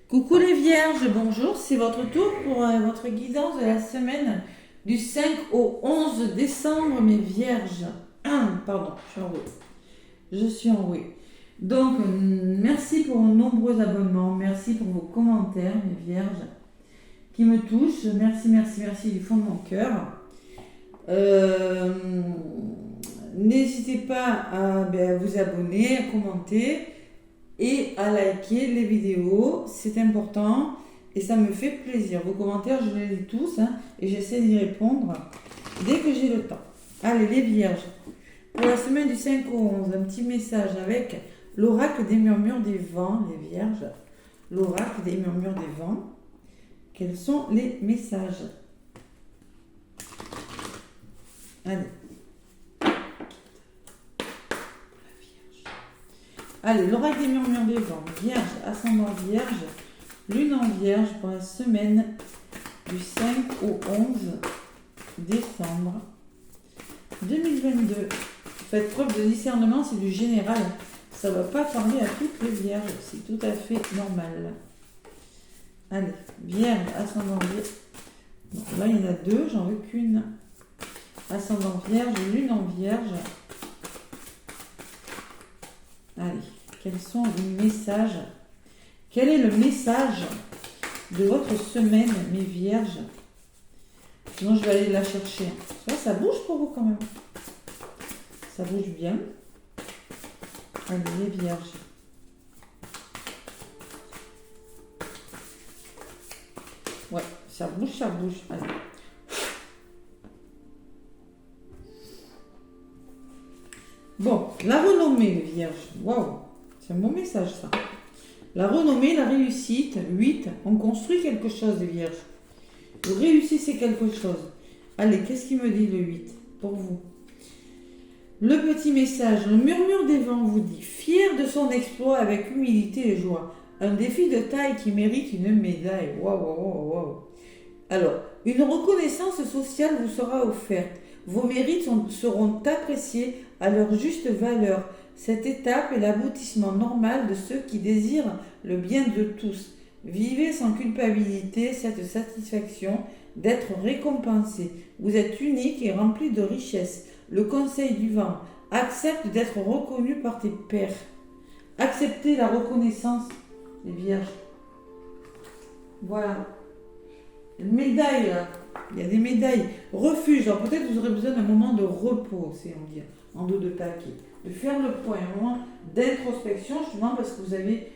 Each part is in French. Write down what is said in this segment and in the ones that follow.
Coucou les vierges, bonjour, c'est votre tour pour votre guidance de la semaine du 5 au 11 décembre, mes vierges. Pardon, je suis enrouée. Donc, merci pour vos nombreux abonnements, merci pour vos commentaires, mes vierges, qui me touchent. Merci, merci, merci du fond de mon cœur. N'hésitez pas à vous abonner, à commenter et à liker les vidéos, c'est important et ça me fait plaisir. Vos commentaires, je les lis tous et j'essaie d'y répondre dès que j'ai le temps. Allez, les vierges, pour la semaine du 5 au 11, un petit message avec l'oracle des murmures des vents, les vierges. L'oracle des murmures des vents. Quels sont les messages? Allez. Allez, l'oracle des murmures des vents, vierge, ascendant vierge, lune en vierge pour la semaine du 5 au 11 décembre 2022. Faites preuve de discernement, c'est du général. Ça ne va pas parler à toutes les vierges, c'est tout à fait normal. Allez, vierge, ascendant vierge. Bon, là, il y en a deux, j'en veux qu'une. Ascendant vierge, lune en vierge. Allez, quels sont les messages? Quel est le message de votre semaine, mes vierges? Sinon, je vais aller la chercher. Ça bouge pour vous quand même. Ça bouge bien. Allez, les vierges. Ouais, ça bouge, ça bouge. Allez. Bon, la renommée, les vierges. Waouh, c'est un bon message, ça. La renommée, la réussite. 8, on construit quelque chose, les vierges. Vous réussissez quelque chose. Allez, qu'est-ce qu'il me dit le 8 pour vous? Le petit message, le murmure des vents vous dit: fier de son exploit avec humilité et joie. Un défi de taille qui mérite une médaille. Waouh, waouh, waouh, waouh. Alors, une reconnaissance sociale vous sera offerte. Vos mérites seront appréciés à leur juste valeur. Cette étape est l'aboutissement normal de ceux qui désirent le bien de tous. Vivez sans culpabilité cette satisfaction d'être récompensé. Vous êtes unique et rempli de richesse. Le conseil du vent: accepte d'être reconnu par tes pairs. Acceptez la reconnaissance, les vierges. Voilà. Une médaille, là. Il y a des médailles. Refuge. Alors peut-être vous aurez besoin d'un moment de repos, c'est on dit, en dos de paquet. De faire le point, un moment d'introspection, justement parce que vous avez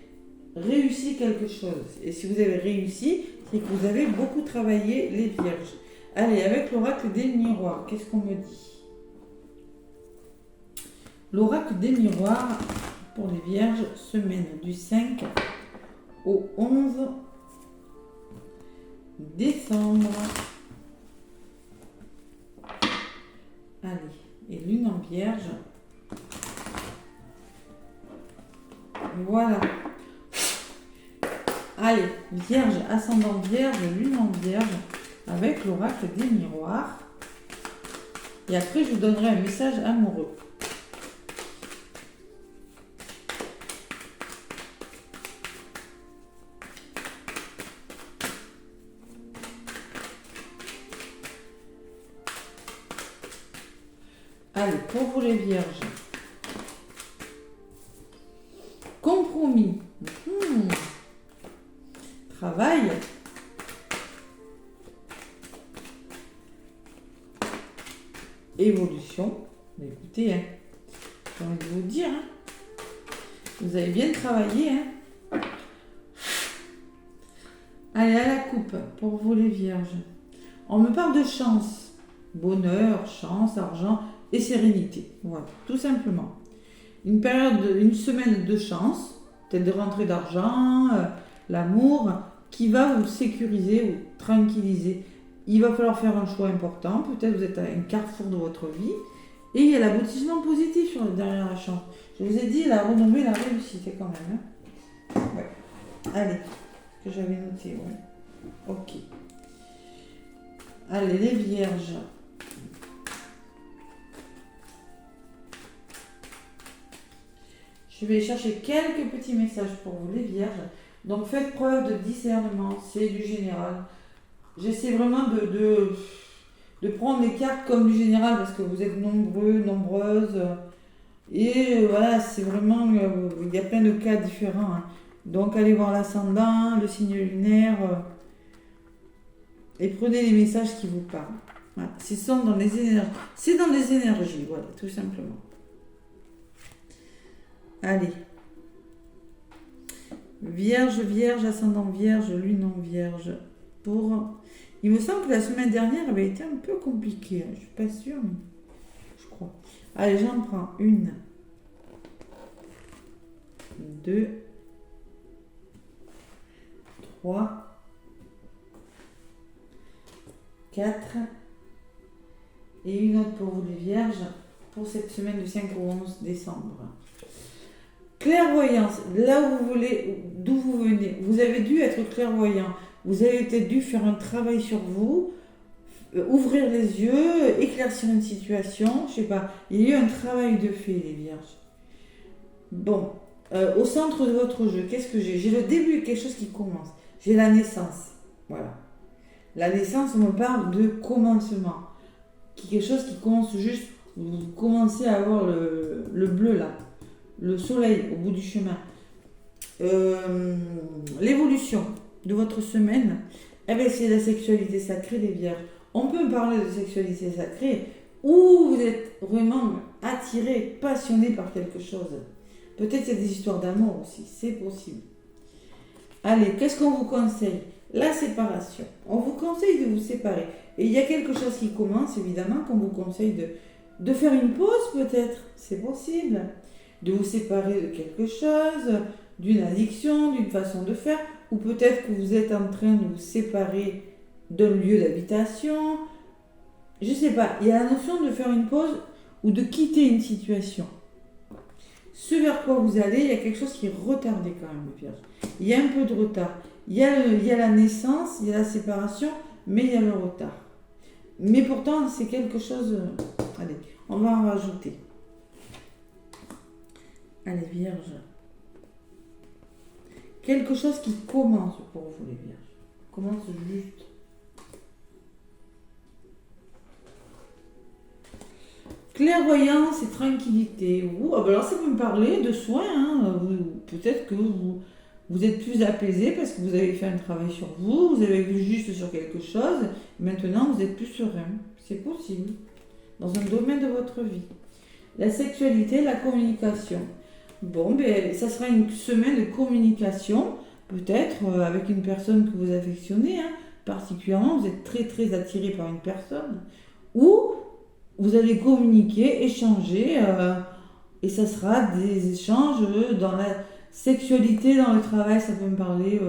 réussi quelque chose. Et si vous avez réussi, c'est que vous avez beaucoup travaillé, les vierges. Allez, avec l'oracle des miroirs, qu'est-ce qu'on me dit? L'oracle des miroirs pour les vierges, semaine du 5 au 11 décembre. Allez, et lune en vierge. Voilà. Allez, vierge, ascendant vierge, lune en vierge, avec l'oracle des miroirs. Et après, je vous donnerai un message amoureux. Allez, pour vous les vierges. Compromis. Travail. Évolution. Mais écoutez, j'ai envie de vous dire, vous avez bien travaillé. Allez, à la coupe, pour vous les vierges. On me parle de chance. Bonheur, chance, argent et sérénité. Voilà, tout simplement. Une semaine de chance, peut-être de rentrée d'argent, l'amour, qui va vous sécuriser ou tranquilliser. Il va falloir faire un choix important, peut-être vous êtes à un carrefour de votre vie, et il y a l'aboutissement positif derrière la chance. Je vous ai dit la renommée, la réussite quand même. Ouais. Allez, que j'avais noté, ouais. Ok. Allez, les vierges. Je vais chercher quelques petits messages pour vous, les vierges. Donc faites preuve de discernement, c'est du général. J'essaie vraiment de prendre les cartes comme du général parce que vous êtes nombreux, nombreuses. Et voilà, c'est vraiment, il y a plein de cas différents, hein. Donc allez voir l'ascendant, le signe lunaire, et prenez les messages qui vous parlent. Voilà. C'est dans les énergies. C'est dans les énergies, voilà, tout simplement. Allez. Vierge, vierge, ascendant vierge, lune en vierge. Il me semble que la semaine dernière avait été un peu compliquée, hein. Je suis pas sûre, mais je crois. Allez, j'en prends une. 2, 3, 4 et une autre pour vous les vierges pour cette semaine du 5 au 11 décembre. Clairvoyance, là où vous voulez, d'où vous venez, vous avez dû être clairvoyant, vous avez peut-être dû faire un travail sur vous, ouvrir les yeux, éclaircir une situation, je sais pas, il y a eu un travail de fait les vierges. Bon. Au centre de votre jeu, qu'est-ce que j'ai? J'ai le début, quelque chose qui commence. J'ai la naissance. Voilà. La naissance, on me parle de commencement. Quelque chose qui commence juste, vous commencez à avoir le bleu là, le soleil au bout du chemin. L'évolution de votre semaine, eh bien, c'est la sexualité sacrée des vierges. On peut parler de sexualité sacrée où vous êtes vraiment attiré, passionné par quelque chose. Peut-être qu'il y a des histoires d'amour aussi, c'est possible. Allez, qu'est-ce qu'on vous conseille? La séparation. On vous conseille de vous séparer. Et il y a quelque chose qui commence, évidemment, qu'on vous conseille de faire une pause peut-être. C'est possible. De vous séparer de quelque chose, d'une addiction, d'une façon de faire. Ou peut-être que vous êtes en train de vous séparer d'un lieu d'habitation. Je ne sais pas. Il y a la notion de faire une pause ou de quitter une situation. Ce vers quoi vous allez, il y a quelque chose qui est retardé quand même, les vierges. Il y a un peu de retard. Il y a la naissance, il y a la séparation, mais il y a le retard. Mais pourtant, c'est quelque chose... Allez, on va en rajouter. Allez, vierges. Quelque chose qui commence pour vous, les vierges. Commence juste. Clairvoyance et tranquillité. Alors ça peut me parler de soins. Hein. Peut-être que vous êtes plus apaisé parce que vous avez fait un travail sur vous, vous avez vu juste sur quelque chose. Maintenant, vous êtes plus serein. C'est possible. Dans un domaine de votre vie. La sexualité, la communication. Bon, ben, ça sera une semaine de communication. Peut-être avec une personne que vous affectionnez. Hein. Particulièrement, vous êtes très très attiré par une personne. Ou vous allez communiquer, échanger, et ça sera des échanges dans la sexualité, dans le travail, ça peut me parler,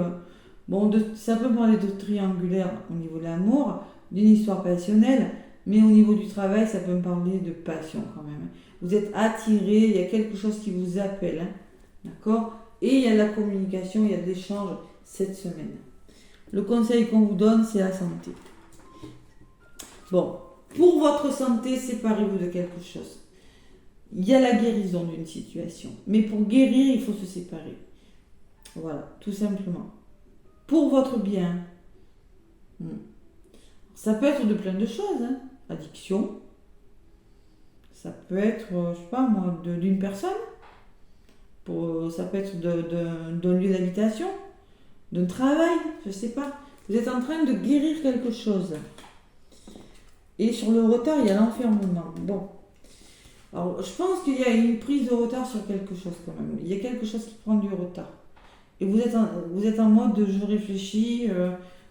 ça peut me parler de triangulaire au niveau de l'amour, d'une histoire passionnelle, mais au niveau du travail, ça peut me parler de passion quand même. Vous êtes attiré, il y a quelque chose qui vous appelle, hein, d'accord? Et il y a la communication, il y a de l'échange cette semaine. Le conseil qu'on vous donne, c'est la santé. Bon. Pour votre santé, séparez-vous de quelque chose. Il y a la guérison d'une situation. Mais pour guérir, il faut se séparer. Voilà, tout simplement. Pour votre bien. Ça peut être de plein de choses. Hein. Addiction. Ça peut être, je sais pas moi, d'une personne. Ça peut être d'un lieu d'habitation. D'un travail, je sais pas. Vous êtes en train de guérir quelque chose. Et sur le retard, il y a l'enfermement. Bon. Alors, je pense qu'il y a une prise de retard sur quelque chose quand même. Il y a quelque chose qui prend du retard. Et vous êtes en mode de je réfléchis,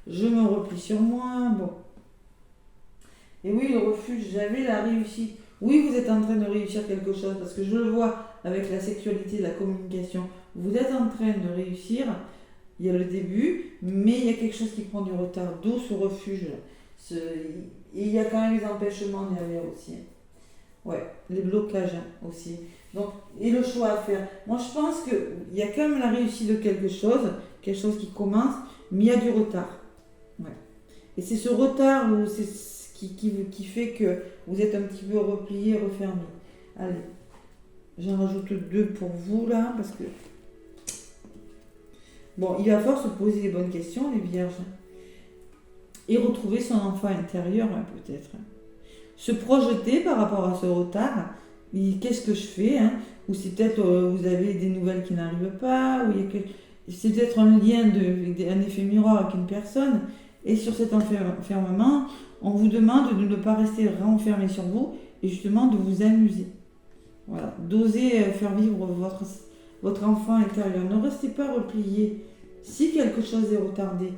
je me replie sur moi. Bon. Et oui, le refuge, j'avais la réussite. Oui, vous êtes en train de réussir quelque chose parce que je le vois avec la sexualité, la communication. Vous êtes en train de réussir. Il y a le début, mais il y a quelque chose qui prend du retard. D'où ce refuge. Et il y a quand même les empêchements derrière aussi. Ouais, les blocages aussi. Donc, et le choix à faire. Moi, je pense qu'il y a quand même la réussite de quelque chose qui commence, mais il y a du retard. Ouais. Et c'est ce retard qui fait que vous êtes un petit peu replié, refermé. Allez, j'en rajoute 2 pour vous là, parce que Bon, il va falloir se poser les bonnes questions, les vierges. Et retrouver son enfant intérieur, hein, peut-être. Se projeter par rapport à ce retard. Qu'est-ce que je fais, hein? Ou c'est peut-être vous avez des nouvelles qui n'arrivent pas, ou c'est peut-être un lien, un effet miroir avec une personne. Et sur cet enfermement, on vous demande de ne pas rester renfermé sur vous et justement de vous amuser. Voilà, d'oser faire vivre votre enfant intérieur. Ne restez pas replié. Si quelque chose est retardé,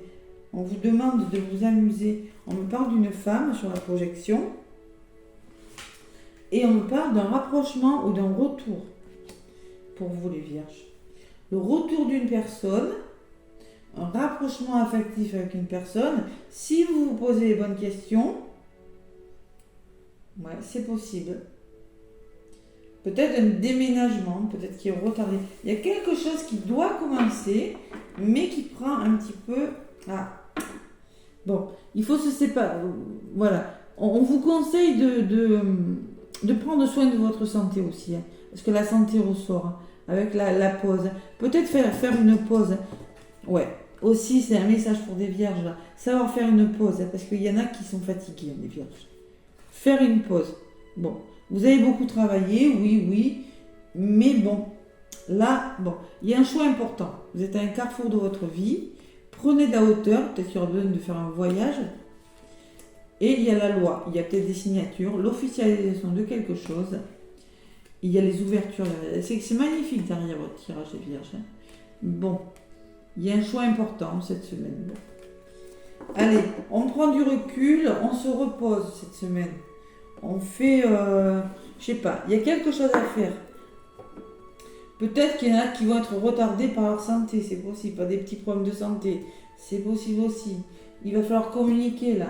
on vous demande de vous amuser. On me parle d'une femme sur la projection et on me parle d'un rapprochement ou d'un retour pour vous les vierges. Le retour d'une personne, un rapprochement affectif avec une personne, si vous vous posez les bonnes questions, ouais, c'est possible. Peut-être un déménagement, peut-être qui est retardé. Il y a quelque chose qui doit commencer, mais qui prend un petit peu... Ah. Bon, il faut se séparer. Voilà. On vous conseille de prendre soin de votre santé aussi, hein, parce que la santé ressort, hein, avec la pause. Peut-être faire une pause. Ouais. Aussi, c'est un message pour des vierges, là. Savoir faire une pause, hein, parce qu'il y en a qui sont fatigués, les vierges. Faire une pause. Bon. Vous avez beaucoup travaillé, oui, mais bon, là, bon, il y a un choix important. Vous êtes à un carrefour de votre vie, prenez de la hauteur, peut-être qu'il y aura besoin de faire un voyage, et il y a la loi, il y a peut-être des signatures, l'officialisation de quelque chose, il y a les ouvertures, c'est magnifique derrière votre tirage des vierges. Hein. Bon, il y a un choix important cette semaine. Bon. Allez, on prend du recul, on se repose cette semaine. On fait, je sais pas, il y a quelque chose à faire. Peut-être qu'il y en a qui vont être retardés par leur santé, c'est possible, par des petits problèmes de santé, c'est possible aussi. Il va falloir communiquer là.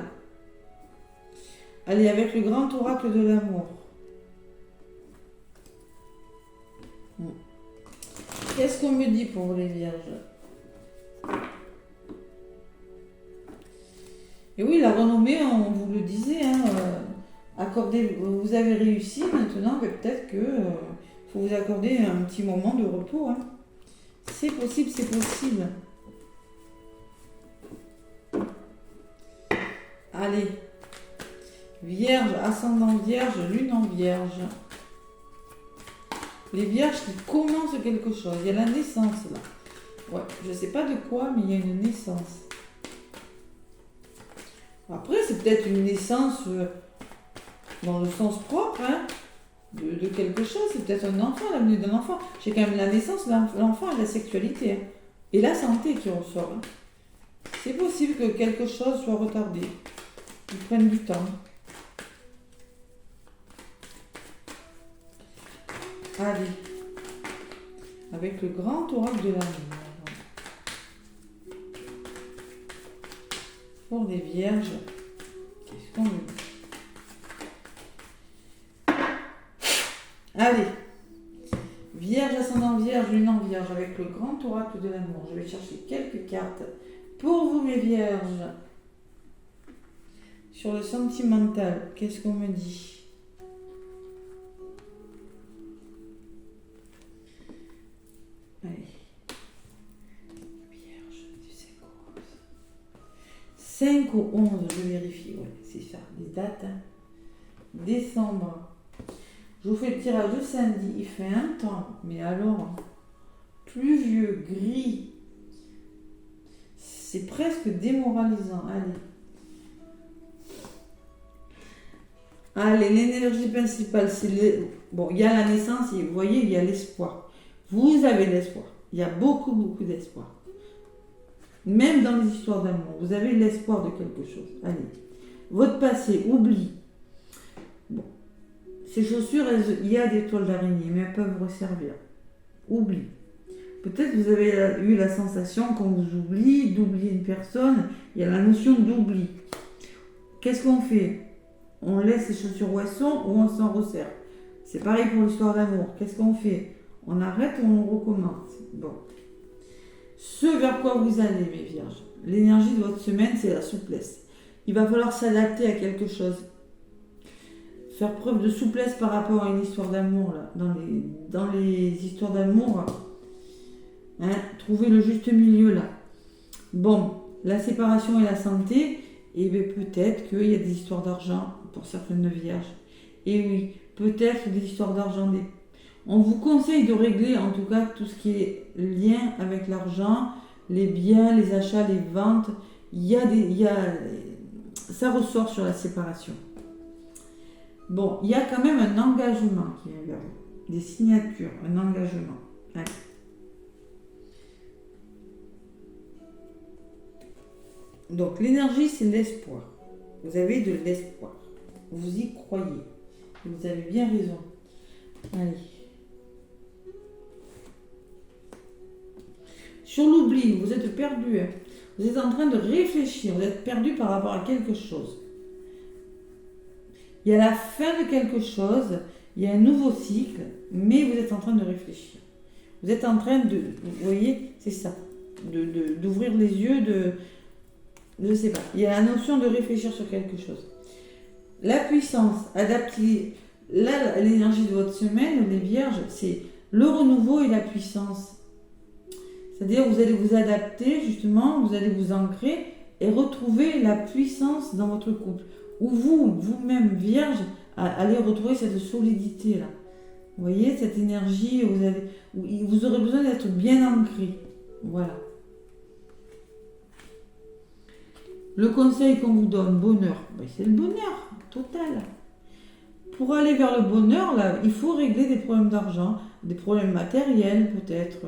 Allez, avec le grand oracle de l'amour. Qu'est-ce qu'on me dit pour les vierges? Et oui, la renommée, on vous le disait, hein, vous avez réussi maintenant, mais peut-être que faut vous accorder un petit moment de repos. Hein. C'est possible, c'est possible. Allez. Vierge, ascendant vierge, lune en vierge. Les vierges qui commencent quelque chose. Il y a la naissance là. Ouais, je sais pas de quoi, mais il y a une naissance. Après, c'est peut-être une naissance... dans le sens propre, hein, de quelque chose, c'est peut-être un enfant, l'avenue d'un enfant. J'ai quand même la naissance, l'enfant et la sexualité, hein, et la santé qui ressort. Hein. C'est possible que quelque chose soit retardé, qu'ils prennent du temps. Allez, avec le grand oracle de l'amour. Pour les vierges, qu'est-ce qu'on veut? Allez, vierge, ascendant vierge, lune en vierge, avec le grand oracle de l'amour. Je vais chercher quelques cartes pour vous, mes vierges. Sur le sentimental, qu'est-ce qu'on me dit? Allez. Vierge, du 5 au 11, je vérifie. Ouais, c'est ça, les dates. Hein. Décembre. Je vous fais le tirage de samedi, il fait un temps, mais alors, pluvieux, gris, c'est presque démoralisant. Allez, l'énergie principale, c'est bon, il y a la naissance, et vous voyez, il y a l'espoir. Vous avez l'espoir, il y a beaucoup d'espoir. Même dans les histoires d'amour, vous avez l'espoir de quelque chose. Allez, votre passé, oublie. Bon. Ces chaussures, il y a des toiles d'araignée, mais elles peuvent vous servir. Oublie. Peut-être que vous avez eu la sensation qu'on vous oublie, d'oublier une personne. Il y a la notion d'oubli. Qu'est-ce qu'on fait? On laisse les chaussures où elles sont ou on s'en resserre. C'est pareil pour l'histoire d'amour. Qu'est-ce qu'on fait? On arrête ou on recommence? Bon. Ce vers quoi vous allez, mes vierges, l'énergie de votre semaine, c'est la souplesse. Il va falloir s'adapter à quelque chose. Faire preuve de souplesse par rapport à une histoire d'amour. Là. Dans les histoires d'amour, hein, trouver le juste milieu là. Bon, la séparation et la santé, et bien peut-être qu'il y a des histoires d'argent pour certaines vierges. Et oui, peut-être des histoires d'argent. On vous conseille de régler en tout cas tout ce qui est lien avec l'argent, les biens, les achats, les ventes. Ça ressort sur la séparation. Bon, il y a quand même un engagement qui est vers vous. Des signatures, un engagement. Allez. Donc l'énergie, c'est l'espoir. Vous avez de l'espoir. Vous y croyez. Vous avez bien raison. Allez. Sur l'oubli, vous êtes perdu. Hein. Vous êtes en train de réfléchir. Vous êtes perdu par rapport à quelque chose. Il y a la fin de quelque chose. Il y a un nouveau cycle. Mais vous êtes en train de réfléchir. Vous êtes en train de... Vous voyez, c'est ça. D'ouvrir les yeux, je ne sais pas. Il y a la notion de réfléchir sur quelque chose. La puissance, adapter. Là, l'énergie de votre semaine, les vierges, c'est le renouveau et la puissance. C'est-à-dire, vous allez vous adapter, justement, vous allez vous ancrer et retrouver la puissance dans votre couple. Ou vous-même, vierge, allez retrouver cette solidité-là. Vous voyez, cette énergie, vous aurez besoin d'être bien ancré. Voilà. Le conseil qu'on vous donne, bonheur, c'est le bonheur total. Pour aller vers le bonheur, là, il faut régler des problèmes d'argent, des problèmes matériels peut-être.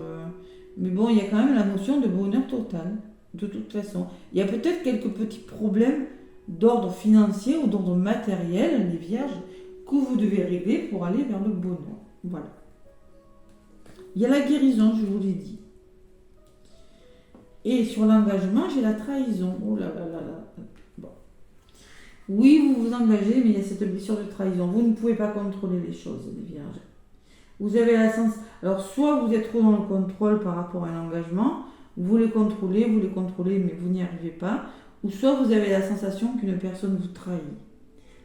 Mais bon, il y a quand même la notion de bonheur total, de toute façon. Il y a peut-être quelques petits problèmes d'ordre financier ou d'ordre matériel, les vierges, que vous devez régler pour aller vers le bonheur. Voilà. Il y a la guérison, je vous l'ai dit. Et sur l'engagement, j'ai la trahison. Oh là là là là. Bon. Oui, vous vous engagez, mais il y a cette blessure de trahison. Vous ne pouvez pas contrôler les choses, les vierges. Vous avez la sens. Alors, soit vous êtes trop dans le contrôle par rapport à un engagement, vous les contrôlez, mais vous n'y arrivez pas. Ou soit vous avez la sensation qu'une personne vous trahit.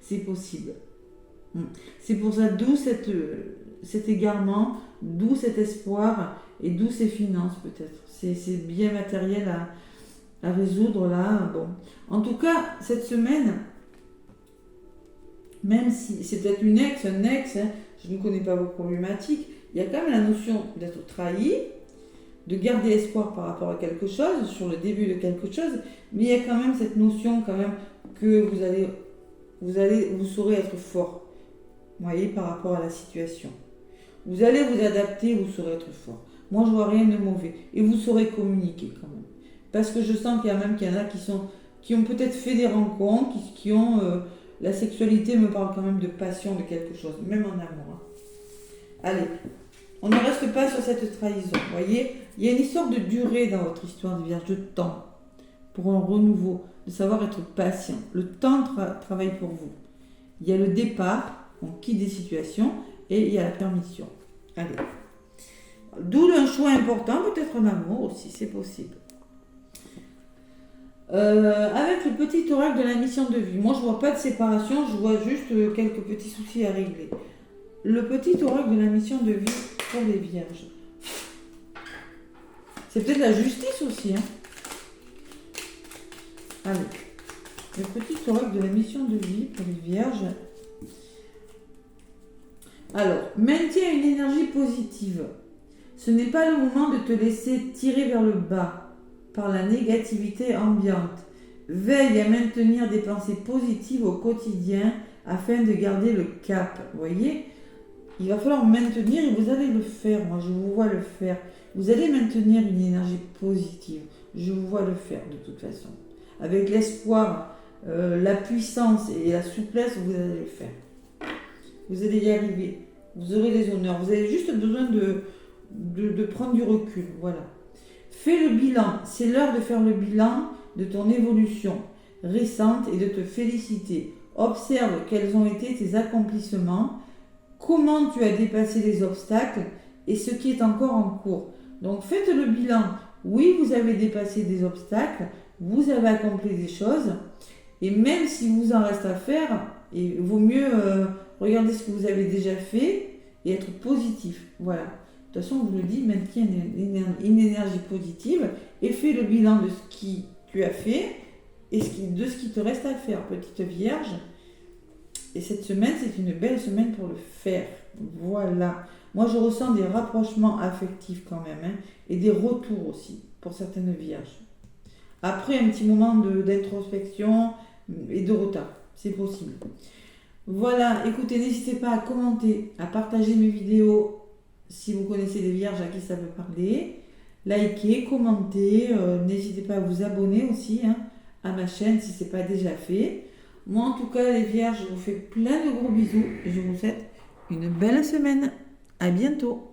C'est possible. C'est pour ça, d'où cet égarement, d'où cet espoir et d'où ces finances peut-être. C'est bien matériel à résoudre là. Bon. En tout cas, cette semaine, même si c'est peut-être un ex, hein, je ne connais pas vos problématiques, il y a quand même la notion d'être trahi, de garder espoir par rapport à quelque chose, sur le début de quelque chose, mais il y a quand même cette notion quand même que vous saurez être fort, vous voyez, par rapport à la situation. Vous allez vous adapter, vous saurez être fort. Moi, je vois rien de mauvais. Et vous saurez communiquer quand même. Parce que je sens qu'il y en a qui ont peut-être fait des rencontres, qui ont... la sexualité me parle quand même de passion, de quelque chose, même en amour. Hein. Allez, on ne reste pas sur cette trahison. Vous voyez, il y a une histoire de durée dans votre histoire de vierge, de temps, pour un renouveau, de savoir être patient. Le temps travaille pour vous. Il y a le départ, on quitte des situations, et il y a la permission. Allez. D'où un choix important, peut-être un amour aussi, c'est possible. Avec le petit oracle de la mission de vie, moi je vois pas de séparation, je vois juste quelques petits soucis à régler. Le petit oracle de la mission de vie pour les vierges. C'est peut-être la justice aussi. Hein. Allez. Le petit oracle de la mission de vie pour les vierges. Alors, maintiens une énergie positive. Ce n'est pas le moment de te laisser tirer vers le bas par la négativité ambiante. Veille à maintenir des pensées positives au quotidien afin de garder le cap. Vous voyez, il va falloir maintenir et vous allez le faire. Moi, je vous vois le faire. Vous allez maintenir une énergie positive. Je vous vois le faire de toute façon. Avec l'espoir, la puissance et la souplesse, vous allez le faire. Vous allez y arriver. Vous aurez les honneurs. Vous avez juste besoin de prendre du recul. Voilà. Fais le bilan. C'est l'heure de faire le bilan de ton évolution récente et de te féliciter. Observe quels ont été tes accomplissements, comment tu as dépassé les obstacles et ce qui est encore en cours. Donc faites le bilan. Oui, vous avez dépassé des obstacles, vous avez accompli des choses et même si vous en reste à faire, il vaut mieux regarder ce que vous avez déjà fait et être positif. Voilà. toute façon, on vous le dit, maintiens une énergie positive et fais le bilan de ce que tu as fait et de ce qui te reste à faire, petite Vierge. Et cette semaine, c'est une belle semaine pour le faire. Voilà. Moi, je ressens des rapprochements affectifs quand même, hein, et des retours aussi pour certaines Vierges. Après un petit moment d'introspection et de retard, c'est possible. Voilà, écoutez, n'hésitez pas à commenter, à partager mes vidéos si vous connaissez des Vierges à qui ça peut parler. Likez, commentez, n'hésitez pas à vous abonner aussi, hein, à ma chaîne si ce n'est pas déjà fait. Moi, en tout cas, les Vierges, je vous fais plein de gros bisous et je vous souhaite une belle semaine. À bientôt.